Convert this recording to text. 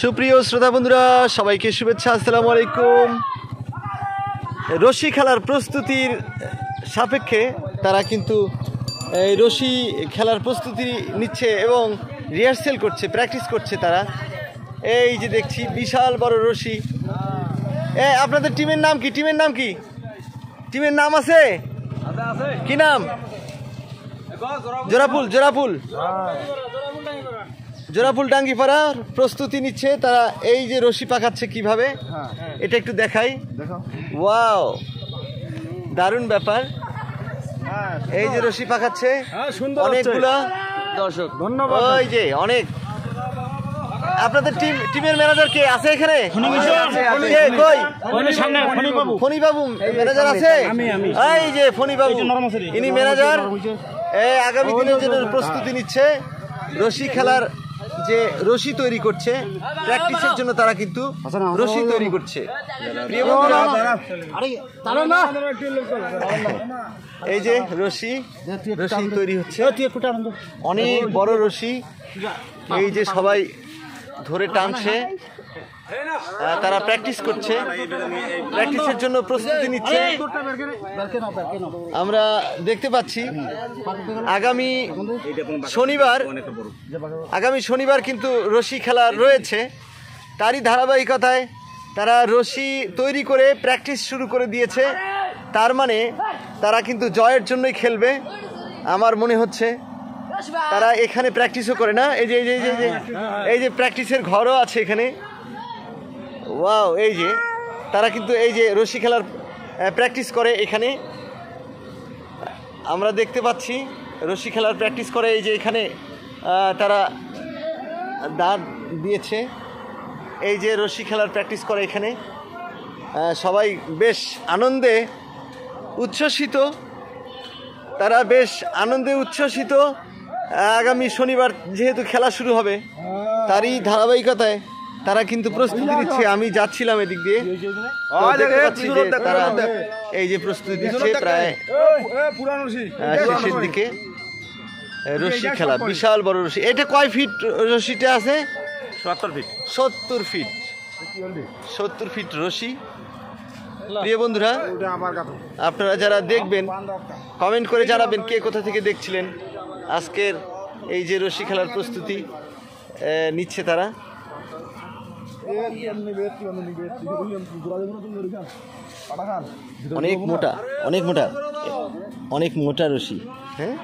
সুপ্রিয় শ্রোতা বন্ধুরা, সবাইকে শুভেচ্ছা। আসসালামু আলাইকুম। রশি খেলার প্রস্তুতির সাপেক্ষে তারা কিন্তু এই রশি খেলার প্রস্তুতি নিচ্ছে এবং রিহার্সেল করছে, প্র্যাকটিস করছে তারা। এই যে দেখছি বিশাল বড় রশি। আপনাদের টিমের নাম কি? টিমের নাম কি? টিমের নাম আছে? কি নাম? জোড়াফুল। জোড়াফুল জোড়াফুল ডাঙ্গিপাড়ার প্রস্তুতি নিচ্ছে তারা। এই যে রশি পাকাচ্ছে কিভাবে, এটা একটু দেখাই। ওয়াও, দারুণ ব্যাপার। এই যে রশি পাকাচ্ছে অনেকগুলা দর্শক, ধন্যবাদ। ওই যে অনেক। আপনাদের টিমের ম্যানেজার কে আছে এখানে? ফণি বাবু ম্যানেজার আছে? এই যে ফণি বাবু, ইনি ম্যানেজার। আগামী দিনের জন্য প্রস্তুতি নিচ্ছে। রশি খেলার যে রশি তৈরি করছে, প্র্যাকটিসের জন্য তারা কিন্তু রশি তৈরি করছে। প্রিয় বন্ধুরা, এই যে রশি তৈরি হচ্ছে, অনেক বড় রশি। এই যে সবাই ধরে টানছে, তারা প্র্যাকটিস করছে, প্র্যাকটিসের জন্য প্রস্তুতি নিচ্ছে। আমরা দেখতে পাচ্ছি আগামী শনিবার কিন্তু রশি খেলা রয়েছে। তারই ধারাবাহিকতায় তারা রশি তৈরি করে প্র্যাকটিস শুরু করে দিয়েছে। তার মানে তারা কিন্তু জয়ের জন্যই খেলবে আমার মনে হচ্ছে। তারা এখানে প্র্যাকটিসও করে না, এই যে প্র্যাকটিসের ঘরও আছে এখানে। ওয়াও, এই যে তারা কিন্তু এই যে রশি খেলার প্র্যাকটিস করে এখানে। আমরা দেখতে পাচ্ছি রশি খেলার প্র্যাকটিস করে। এই যে এখানে তারা দাঁড় দিয়েছে। এই যে রশি খেলার প্র্যাকটিস করে এখানে। সবাই বেশ আনন্দে উচ্ছ্বসিত, তারা বেশ আনন্দে উচ্ছ্বসিত। আগামী শনিবার যেহেতু খেলা শুরু হবে, তারই ধারাবাহিকতায় তারা কিন্তু প্রস্তুতি নিচ্ছে। আমি যাচ্ছিলাম এদিক দিয়ে, তারা এই যে প্রস্তুতি নিচ্ছে প্রায় শেষের দিকে। রশি খেলা, বিশাল বড় রশি। এটা কয় ফিট রশিটা আছে? 70 ফিট রশি। প্রিয় বন্ধুরা, আপনারা যারা দেখবেন কমেন্ট করে জানাবেন কে কোথা থেকে দেখছিলেন। আজকের এই যে রশি খেলার প্রস্তুতি নিচ্ছে তারা। অনেক মোটা রশি। হ্যাঁ,